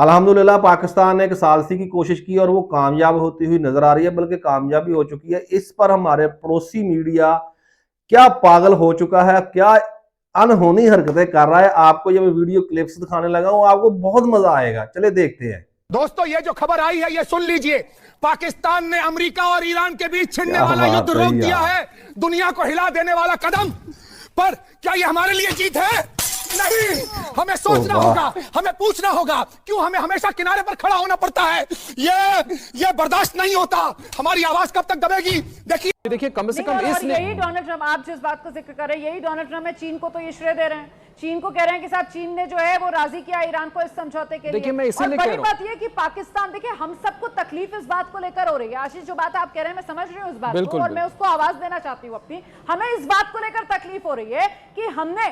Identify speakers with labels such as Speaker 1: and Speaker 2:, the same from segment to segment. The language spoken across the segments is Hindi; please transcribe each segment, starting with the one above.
Speaker 1: अल्हम्दुलिल्लाह पाकिस्तान ने एक सालसी की कोशिश की और वो कामयाब होती हुई नजर आ रही है, बल्कि कामयाबी हो चुकी है। इस पर हमारे पड़ोसी मीडिया क्या पागल हो चुका है, क्या अनहोनी हरकतें कर रहा है। आपको ये मैं वीडियो क्लिप्स दिखाने लगा हूं, आपको बहुत मजा आएगा। चले देखते हैं।
Speaker 2: दोस्तों, ये जो खबर आई है ये सुन लीजिए। पाकिस्तान ने अमेरिका और ईरान के बीच छिड़ने वाला युद्ध रोक दिया है, दुनिया को हिला देने वाला कदम। पर क्या ये हमारे लिए जीत है? नहीं, हमें सोचना होगा, हमें पूछना होगा, क्यों हमें हमेशा किनारे पर खड़ा होना पड़ता है। ये बर्दाश्त नहीं होता। हमारी आवाज कब तक दबेगी? देखिए कम से कम
Speaker 3: यही डोनाल्ड ट्रंप, आप जिस बात को जिक्र कर रहे हैं, यही डोनाल्ड ट्रंप है। चीन को तो ये श्रेय दे रहे हैं। चीन को कह रहे हैं कि साहब चीन ने जो है वो राजी किया ईरान को इस समझौते के लिए। और बड़ी बात ये कि पाकिस्तान, देखिए हम सबको तकलीफ इस बात को लेकर हो रही है। आशीष, जो बात आप कह रहे हैं मैं समझ रही हूँ इस बात को, और मैं उसको आवाज देना चाहती हूँ अपनी। हमें इस बात को लेकर तकलीफ हो रही है कि हमने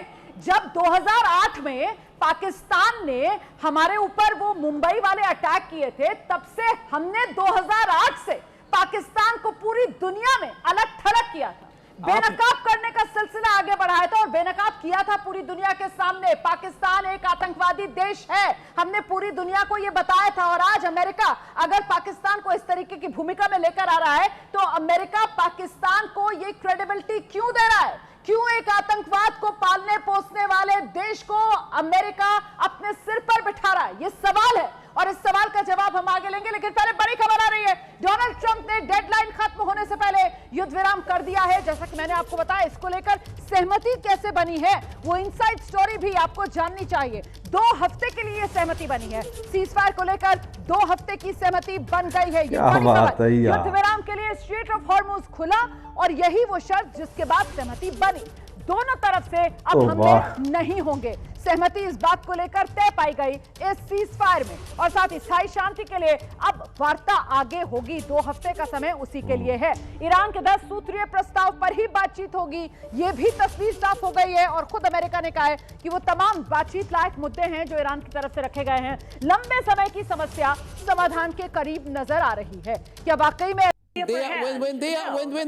Speaker 3: जब 2008 में पाकिस्तान ने हमारे ऊपर वो मुंबई वाले अटैक किए थे, तब से हमने 2008 से पाकिस्तान को पूरी दुनिया में अलग थलग किया था, बेनकाब करने का सिलसिला आगे बढ़ाया था और बेनकाब किया था पूरी दुनिया के सामने। पाकिस्तान एक आतंकवादी देश है, हमने पूरी दुनिया को यह बताया था। और आज अमेरिका अगर पाकिस्तान को इस तरीके की भूमिका में लेकर आ रहा है, तो अमेरिका पाकिस्तान को यह क्रेडिबिलिटी क्यों दे रहा है? क्यों एक आतंकवाद को पालने पोसने वाले देश को अमेरिका अपने सिर पर बिठा रहा है? यह सवाल है और इस सवाल का जवाब हम आगे लेंगे। लेकिन पहले बड़ी खबर आ रही है, डोनाल्ड ट्रंप ने डेडलाइन खत्म होने से पहले युद्ध विराम कर दिया है। जैसा कि मैंने आपको बताया, इसको लेकर सहमति कैसे बनी है वो इनसाइड स्टोरी भी आपको जाननी चाहिए। 2 हफ्ते के लिए सहमति बनी है, सीज फायर को लेकर 2 हफ्ते की सहमति बन गई है। युद्ध विराम के लिए स्ट्रेट ऑफ हॉर्मुज खुला और यही वो शर्त जिसके बाद सहमति बनी। दोनों तरफ से अब हमले नहीं होंगे, सहमति इस बात को लेकर तय पाई गई इस सीज फायर में। और साथ ही स्थायी शांति के लिए अब वार्ता आगे होगी, 2 हफ्ते का समय उसी के लिए है। ईरान के 10 सूत्रीय प्रस्ताव पर ही बातचीत होगी, ये भी तस्वीर साफ हो गई है। और खुद अमेरिका ने कहा है कि वो तमाम बातचीत लायक मुद्दे हैं जो ईरान की तरफ से रखे गए हैं, लंबे समय की समस्या समाधान के करीब नजर आ रही है। क्या वाकई में
Speaker 4: when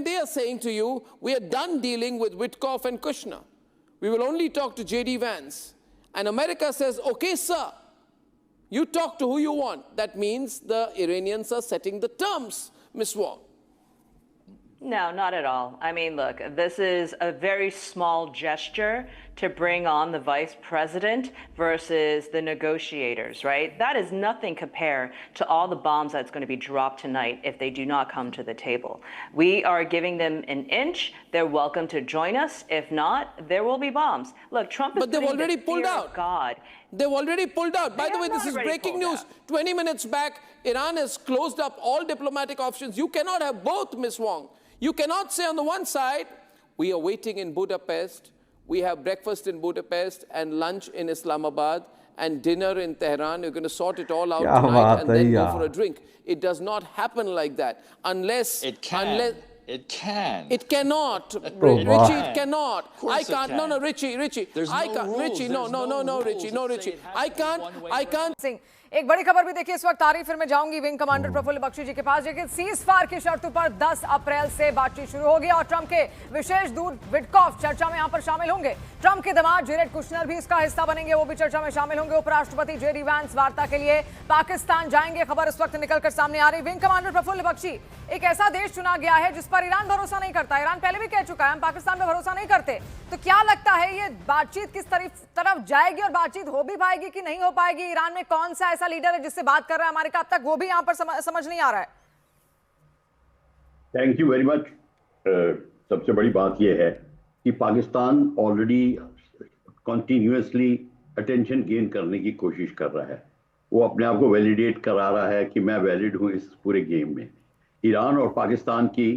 Speaker 4: they are saying to you, we are done dealing with Witkoff and Kushner, we will only talk to JD Vance, and America says, okay sir, you talk to who you want, that means the Iranians are setting the terms, Ms. Wong.
Speaker 5: No, not at all. I mean, look, this is a very small gesture to bring on the vice president versus the negotiators, right? That is nothing compared to all the bombs that's going to be dropped tonight if they do not come to the table. We are giving them an inch. They're welcome to join us. If not, there will be bombs. Look, Trump is
Speaker 4: But they've already pulled out.
Speaker 5: God.
Speaker 4: They've already pulled out. By the way, this is breaking news. 20 minutes back, Iran has closed up all diplomatic options. You cannot have both, Ms. Wong. You cannot say on the one side, we are waiting in Budapest, we have breakfast in Budapest and lunch in Islamabad and dinner in Tehran. You're going to sort it all out tonight and then go for a drink. It does not happen like that unless...
Speaker 6: It can. It can.
Speaker 4: It cannot. Richie, it cannot. I can't. No, Richie.
Speaker 6: There's
Speaker 4: I
Speaker 6: no
Speaker 4: can't.
Speaker 6: rules.
Speaker 4: Richie, no, Richie. I can't.
Speaker 3: एक बड़ी खबर भी देखिए इस वक्त। तारीफ फिर मैं जाऊंगी विंग कमांडर प्रफुल्ल बख्शी जी के पास। देखिए सीज फायर की शर्तों पर 10 अप्रैल से बातचीत शुरू होगी और ट्रंप के विशेष दूत विटकॉफ चर्चा में यहां पर शामिल होंगे। ट्रंप के दामाद जेरेड कुशनर भी इसका हिस्सा बनेंगे, वो भी चर्चा में शामिल होंगे। उपराष्ट्रपति जेडी वैंस वार्ता के लिए पाकिस्तान जाएंगे, खबर इस वक्त निकलकर सामने आ रही। विंग कमांडर प्रफुल्ल बख्शी, एक ऐसा देश चुना गया है जिस पर ईरान भरोसा नहीं करता। ईरान पहले भी कह चुका है हम पाकिस्तान पर भरोसा नहीं करते। तो क्या लगता है ये बातचीत किस तरफ जाएगी और बातचीत हो भी पाएगी कि नहीं हो पाएगी? ईरान में कौन सा ऐसा लीडर है जिससे बात कर रहा है अमेरिका, अब तक वो भी यहां पर समझ नहीं आ रहा है?
Speaker 7: Thank you very much. सबसे बड़ी बात यह है कि Pakistan already continuously attention gain करने की कोशिश कर रहा है। वो अपने आप को वैलिडेट करा रहा है कि मैं वैलिड हूं इस पूरे गेम में। ईरान और पाकिस्तान की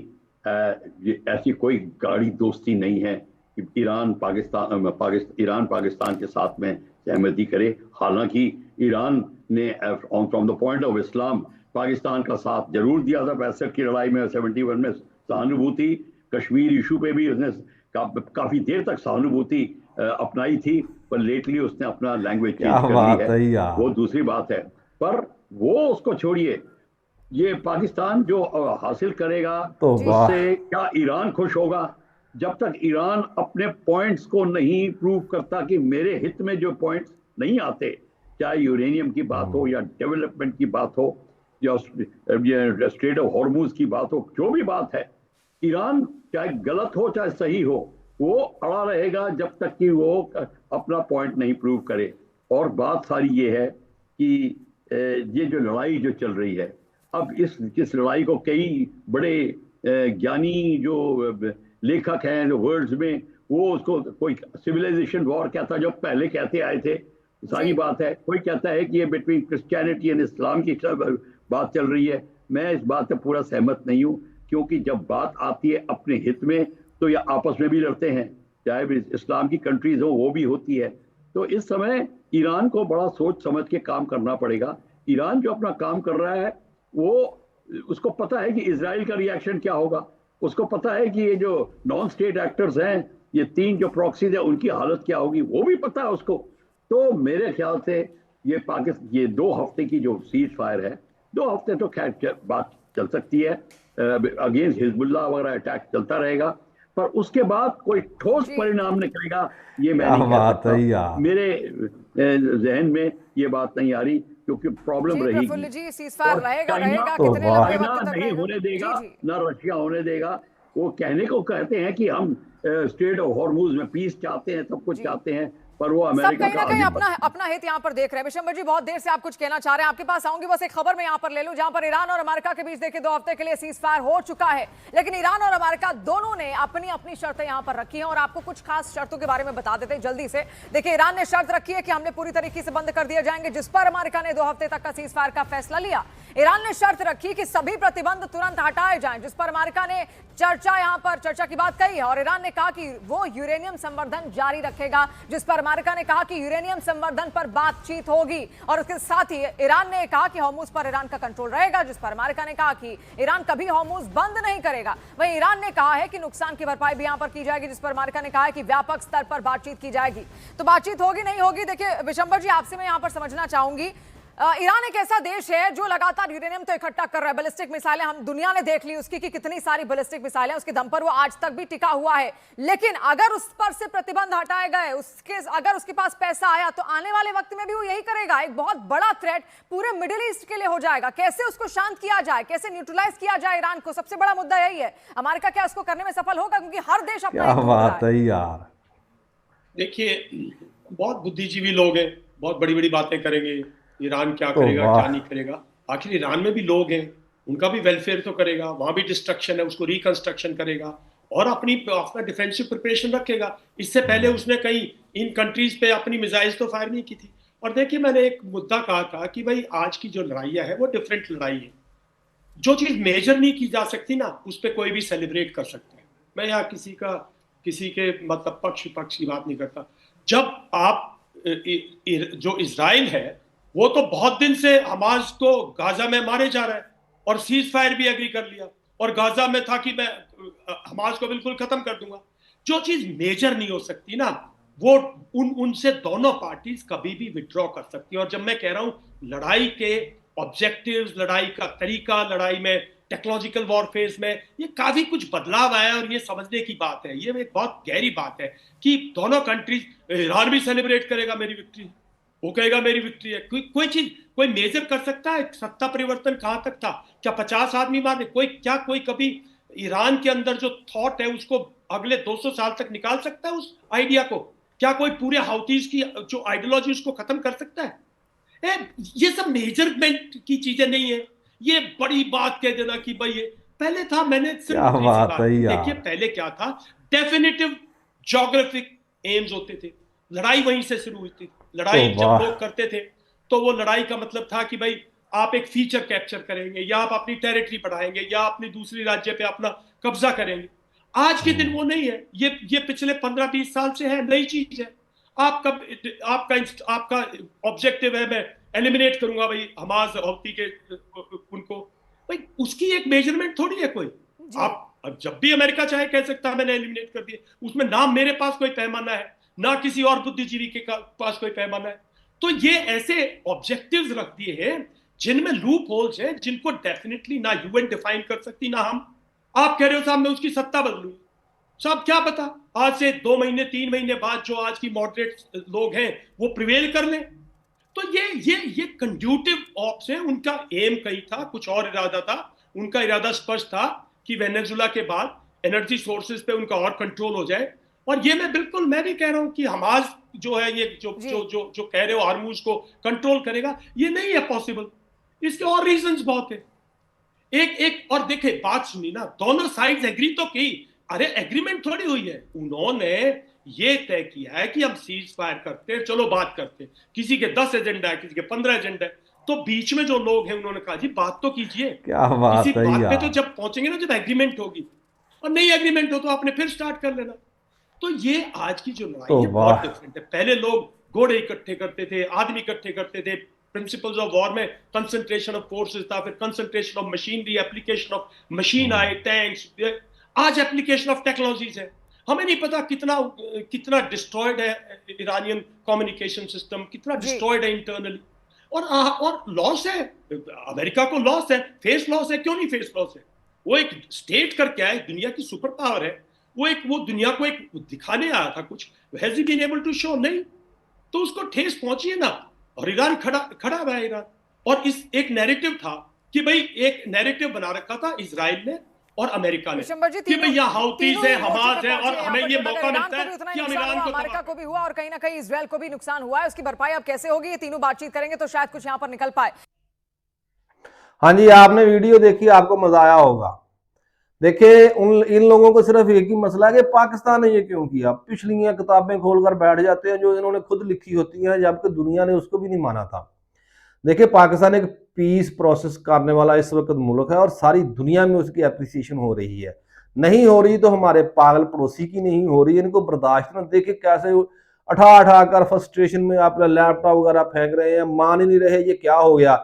Speaker 7: ऐसी कोई गाढ़ी दोस्ती नहीं है कि ईरान पाकिस्तान के साथ में सहमति करे। हालांकि ईरान ने from the point of Islam Pakistan का साथ जरूर दिया था 65 की लड़ाई में, 71 में सहानुभूति। कश्मीर इशू पे भी उसने काफी देर तक सहानुभूति अपनाई थी, पर लेटली उसने अपना लैंग्वेज चेंज कर ली है, वो दूसरी बात है। पर वो उसको छोड़िए, ये पाकिस्तान जो हासिल करेगा तो उससे क्या ईरान खुश होगा? जब तक ईरान अपने पॉइंट्स को नहीं प्रूव करता कि मेरे हित में जो पॉइंट्स नहीं आते, चाहे यूरेनियम की बात हो या डेवलपमेंट की बात हो या स्ट्रेट ऑफ हॉर्मुज की बात हो, जो भी बात है, ईरान चाहे गलत हो चाहे सही हो, वो अड़ा रहेगा जब तक कि वो अपना पॉइंट नहीं प्रूव करे। और बात सारी ये है कि ये जो लड़ाई जो चल रही है, अब इस लड़ाई को कई बड़े ज्ञानी जो लेखक हैं जो वर्ड्स में, वो उसको कोई सिविलाइजेशन वॉर कहता, जो पहले कहते आए थे, सारी बात है। कोई कहता है कि ये बिटवीन क्रिश्चियनिटी एंड इस्लाम की बात चल रही है। मैं इस बात से पूरा सहमत नहीं हूँ, क्योंकि जब बात आती है अपने हित में तो ये आपस में भी लड़ते हैं, चाहे भी इस्लाम की कंट्रीज हो वो भी होती है। तो इस समय ईरान को बड़ा सोच समझ के काम करना पड़ेगा। ईरान जो अपना काम कर रहा है, वो उसको पता है कि इजराइल का रिएक्शन क्या होगा, उसको पता है कि ये जो नॉन स्टेट एक्टर्स हैं, ये 3 जो प्रॉक्सीज है, उनकी हालत क्या होगी, वो भी पता है उसको। तो मेरे ख्याल से ये 2 हफ्ते की जो सीज फायर है, 2 हफ्ते तो खैर बात चल सकती है, अगेंस्ट हिजबुल्लाह वगैरह अटैक चलता रहेगा, पर उसके बाद कोई ठोस परिणाम निकलेगा ये मैं नहीं कह सकता। मेरे जहन में ये बात नहीं आ रही, क्योंकि प्रॉब्लम रहेगी। चाइना नहीं होने देगा, ना रशिया होने देगा। वो कहने को कहते हैं कि हम स्ट्रेट ऑफ हॉर्मुज में पीस चाहते हैं, सब कुछ चाहते हैं, पर वो अमेरिका
Speaker 3: कहीं ना कहीं अपना हित यहाँ पर देख रहे हैं। विशंबर जी, बहुत देर से आप कुछ कहना चाह रहे हैं, आपके पास आऊंगी, बस एक खबर मैं यहाँ पर ले लूं, जहां पर ईरान और अमेरिका के बीच देखिए 2 हफ्ते के लिए सीज फायर हो चुका है, लेकिन ईरान और अमेरिका दोनों ने अपनी अपनी शर्तें यहाँ पर रखी हैं, और आपको कुछ खास शर्तों के बारे में बता देते हैं जल्दी से। देखिए, ईरान ने शर्त रखी है कि हमने पूरी तरीके से बंद कर दिए जाएंगे, जिस पर अमेरिका ने 2 हफ्ते तक का सीज फायर का फैसला लिया। ईरान ने शर्त रखी कि सभी प्रतिबंध तुरंत हटाए जाएं, जिस पर अमेरिका ने चर्चा की बात कही है, और ईरान ने कहा कि वो यूरेनियम संवर्धन जारी रखेगा, जिस पर अमेरिका ने कहा कि यूरेनियम संवर्धन पर बातचीत होगी। और उसके साथ ही ईरान ने कहा कि हॉर्मुज पर ईरान का कंट्रोल रहेगा, जिस पर अमेरिका ने कहा कि ईरान कभी हॉर्मुज बंद नहीं करेगा। वहीं ईरान ने कहा है कि नुकसान की भरपाई भी यहां पर की जाएगी, जिस पर अमेरिका ने कहा है कि व्यापक स्तर पर बातचीत की जाएगी। तो बातचीत होगी नहीं होगी, देखिए विशंबर जी, आपसे मैं यहां पर समझना चाहूंगी, ईरान एक ऐसा देश है जो लगातार यूरेनियम तो इकट्ठा कर रहा है, बैलिस्टिक मिसाइलें हम दुनिया ने देख ली उसकी कि कितनी सारी बैलिस्टिक मिसाइलें, उसके दम पर वो आज तक भी टिका हुआ है। लेकिन अगर उस पर से प्रतिबंध हटाए गए, अगर उसके पास पैसा आया, तो आने वाले वक्त में भी वो यही करेगा। एक बहुत बड़ा थ्रेट पूरे मिडिल ईस्ट के लिए हो जाएगा। कैसे उसको शांत किया जाए, कैसे न्यूट्रलाइज किया जाए ईरान को, सबसे बड़ा मुद्दा यही है। अमेरिका क्या उसको करने में सफल होगा, क्योंकि हर देश अपना
Speaker 1: बात है यार।
Speaker 8: देखिए, बहुत बुद्धिजीवी लोग हैं, बहुत बड़ी बड़ी बातें करेंगे, ईरान क्या करेगा क्या नहीं करेगा। आखिर ईरान में भी लोग हैं, उनका भी वेलफेयर तो करेगा, वहां भी डिस्ट्रक्शन है, उसको रिकंस्ट्रक्शन करेगा और अपना डिफेंसिव प्रिपरेशन रखेगा। इससे पहले उसने कहीं इन कंट्रीज पे अपनी मिसाइल्स तो फायर नहीं की थी। और देखिए, मैंने एक मुद्दा कहा था कि भाई आज की जो लड़ाइयाँ है वो डिफरेंट लड़ाई है। जो चीज मेजर नहीं की जा सकती ना, उस पर कोई भी सेलिब्रेट कर सकता है। मैं यहाँ किसी के मतलब पक्ष की बात नहीं करता। जब आप जो इजराइल है वो तो बहुत दिन से हमास को गाजा में मारे जा रहा है और सीज फायर भी एग्री कर लिया, और गाजा में था कि मैं हमास को बिल्कुल खत्म कर दूंगा। जो चीज मेजर नहीं हो सकती ना, वो उनसे दोनों पार्टीज कभी भी विड्रॉ कर सकती है। और जब मैं कह रहा हूं लड़ाई के ऑब्जेक्टिव्स, लड़ाई का तरीका, लड़ाई में टेक्नोलॉजिकल वॉरफेयर में ये काफी कुछ बदलाव आया, और ये समझने की बात है, ये एक बहुत गहरी बात है कि दोनों कंट्रीज, ईरान भी सेलिब्रेट करेगा मेरी विक्ट्री, वो कहेगा मेरी विक्ट्री है। कोई चीज कोई मेजर कर सकता है? सत्ता परिवर्तन कहां तक था? क्या 50 आदमी मारने? कोई कभी ईरान के अंदर जो थॉट है उसको अगले 200 साल तक निकाल सकता है उस आइडिया को? क्या कोई पूरे हाउतीज की जो आइडियोलॉजी उसको खत्म कर सकता है? ये सब मेजरमेंट की चीजें नहीं है। ये बड़ी बात कह देना कि भाई ये पहले था, मैंने सिर्फ देखिए पहले क्या था, डेफिनेटिव ज्योग्राफिक एम्स होते थे, लड़ाई वहीं से शुरू हुई थी। लड़ाई जब लोग करते थे तो वो लड़ाई का मतलब था कि भाई आप एक फीचर कैप्चर करेंगे, या आप अपनी टेरिटरी बढ़ाएंगे, या अपनी दूसरी राज्य पे अपना कब्जा करेंगे। आज के दिन वो नहीं है। ये पिछले 15-20 साल से है, नई चीज है। आपका ऑब्जेक्टिव है मैं एलिमिनेट करूंगा भाई हमास हौती के उनको, भाई उसकी एक मेजरमेंट थोड़ी है कोई। आप जब भी अमेरिका चाहे कह सकता है मैंने एलिमिनेट कर दिया, उसमें ना मेरे पास कोई पैमाना है, ना किसी और बुद्धिजीवी के पास कोई पैमाना है। तो ये ऐसे ऑब्जेक्टिव्स रख दिए हैं जिनमें लूप होल्स हैं, जिनको डेफिनेटली ना यूएन डिफाइन कर सकती ना हम। आप कह रहे हो साहब मैं उसकी सत्ता बदलूं, साहब क्या पता आज से 2 महीने 3 महीने बाद जो आज की मॉडरेट लोग हैं वो प्रिवेल कर लें। तो ये कंड्यूटिव ऑप्स है, उनका एम कहीं था, कुछ और इरादा था। उनका इरादा स्पष्ट था कि वेनेजुला के बाद एनर्जी सोर्सेज पे उनका और कंट्रोल हो जाए। और ये मैं भी कह रहा हूं कि हमास जो है ये जो कह रहे हो हार्मूज को कंट्रोल करेगा, ये नहीं है पॉसिबल। इसके और रीजंस बहुत है। एक और देखे, बात सुनी ना, दोनों साइड्स एग्री तो की। अरे एग्रीमेंट थोड़ी हुई है, उन्होंने ये तय किया है कि हम सीज फायर करते हैं, चलो बात करते हैं। किसी के 10 एजेंडा है, किसी के 15 एजेंडा है, तो बीच में जो लोग हैं उन्होंने कहा जी बात तो कीजिए।
Speaker 1: क्या बात
Speaker 8: इसी
Speaker 1: है
Speaker 8: बात
Speaker 1: यार।
Speaker 8: पे तो जब पहुंचेंगे ना, जब एग्रीमेंट होगी, और नहीं एग्रीमेंट हो तो आपने फिर स्टार्ट कर लेना। तो ये आज की जो लड़ाई है बहुत डिफरेंट है। पहले लोग घोड़े इकट्ठे करते थे, आदमी इकट्ठे करते थे, प्रिंसिपल्स ऑफ वॉर में कंसंट्रेशन ऑफ फोर्सेस था, फिर concentration of machinery, application of machine आए, टैंक्स। आज एप्लीकेशन ऑफ टेक्नोलॉजीज है। हमें नहीं पता कितना डिस्ट्रॉयड है ईरानियन कम्युनिकेशन सिस्टम, कितना डिस्ट्रॉयड है इंटरनली। और लॉस है, अमेरिका को लॉस है, फेस लॉस है। क्यों नहीं फेस लॉस है? वो एक स्टेट करके आया, दुनिया की सुपर पावर है, वो दुनिया को एक दिखाने आया था कुछ। Has he been able to show? नहीं। तो उसको ठेस पहुंची है ना। और ईरान खड़ा हुआ है ईरान। और इस एक नैरेटिव था कि भाई, एक नैरेटिव बना रखा था इजराइल ने और अमेरिका ने कि भाई यहाँ हाउतीज है, हमास है, और हमें ये मौका मिलता है कि हम ईरान को
Speaker 3: अमेरिका को भी हुआ और कहीं ना कहीं इजराइल को भी नुकसान हुआ है। उसकी भरपाई अब कैसे होगी, ये तीनों बातचीत करेंगे तो शायद कुछ यहाँ पर निकल पाए।
Speaker 1: हाँ जी, आपने वीडियो देखी, आपको मजा आया होगा। देखिए, इन लोगों को सिर्फ एक ही मसला है कि पाकिस्तान ने ये क्यों किया। पिछली किताबें खोलकर बैठ जाते हैं जो इन्होंने खुद लिखी होती हैं, जबकि दुनिया ने उसको भी नहीं माना था। देखिए, पाकिस्तान एक पीस प्रोसेस करने वाला इस वक्त मुल्क है और सारी दुनिया में उसकी एप्रिसिएशन हो रही है। नहीं हो रही तो हमारे पागल पड़ोसी की नहीं हो रही, इनको बर्दाश्त न। देखिए कैसे उठा कर फ्रस्ट्रेशन में अपना लैपटॉप वगैरह फेंक रहे हैं, मान ही नहीं रहे ये क्या हो गया।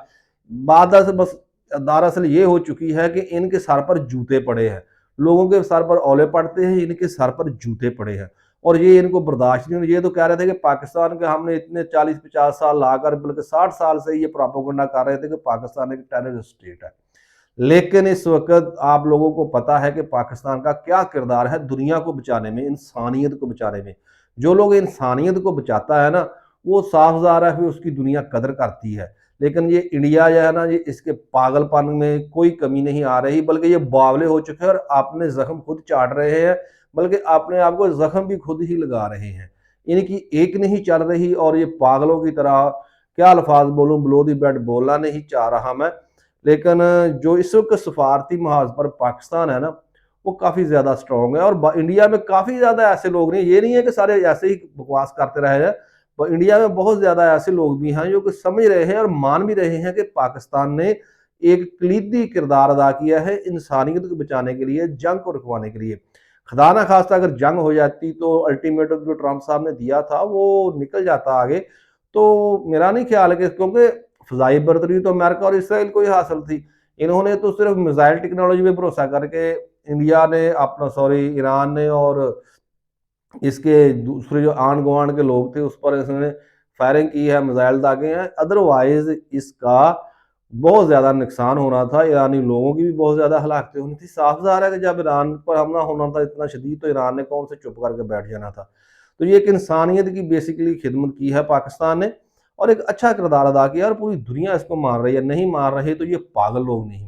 Speaker 1: बात बस दरअसल ये हो चुकी है कि इनके सर पर जूते पड़े हैं। लोगों के सर पर ओले पड़ते हैं, इनके सर पर जूते पड़े हैं और ये इनको बर्दाश्त नहीं। ये तो कह रहे थे कि पाकिस्तान के हमने इतने 40-50 साल लाकर, बल्कि 60 साल से ये प्रोपेगेंडा कर रहे थे कि पाकिस्तान एक टेररिस्ट स्टेट है। लेकिन इस वक्त आप लोगों को पता है कि पाकिस्तान का क्या किरदार है दुनिया को बचाने में, इंसानियत को बचाने में। जो लोग इंसानियत को बचाता है ना, वो साफ ज़ाहिर है फिर उसकी दुनिया कदर करती है। लेकिन ये इंडिया जो है ना, ये इसके पागलपन में कोई कमी नहीं आ रही, बल्कि ये बावले हो चुके हैं और अपने जख्म खुद चाट रहे हैं, बल्कि अपने आप को जख्म भी खुद ही लगा रहे हैं। इनकी एक नहीं चल रही और ये पागलों की तरह, क्या अल्फाज बोलूं, बिलो द बेल्ट बोलना नहीं चाह रहा मैं, लेकिन जो इस वक्त सफारती महाज पर पाकिस्तान है ना, वो काफ़ी ज़्यादा स्ट्रॉन्ग है। और इंडिया में काफ़ी ज़्यादा ऐसे लोग नहीं, ये नहीं है कि सारे ऐसे ही बकवास करते रहे हैं। पर इंडिया में बहुत ज़्यादा ऐसे लोग भी हैं जो कि समझ रहे हैं और मान भी रहे हैं कि पाकिस्तान ने एक कलीदी किरदार अदा किया है इंसानियत को बचाने के लिए, जंग को रुकवाने के लिए। खुदा ना खास्ता अगर जंग हो जाती तो अल्टीमेटम जो ट्रंप साहब ने दिया था वो निकल जाता आगे। तो मेरा नहीं ख्याल है कि, क्योंकि फ़ज़ाई बरतरी तो अमेरिका और इसराइल को ही हासिल थी। इन्होंने तो सिर्फ मिसाइल टेक्नोलॉजी पे भरोसा करके इंडिया ने ईरान ने और इसके दूसरे जो आन गुआन के लोग थे उस पर इसने फायरिंग की है, मिसाइल दागे हैं। अदरवाइज इसका बहुत ज़्यादा नुकसान होना था, ईरानी लोगों की भी बहुत ज़्यादा हलाकतें होनी थी। साफ ज़ाहिर है कि जब ईरान पर हमला होना था इतना शदीद, तो ईरान ने कौन से चुप करके बैठ जाना था। तो ये एक इंसानियत की बेसिकली खिदमत की है पाकिस्तान ने और एक अच्छा किरदार अदा किया और पूरी दुनिया इसको मान रही है। नहीं मान रहे तो ये पागल लोग नहीं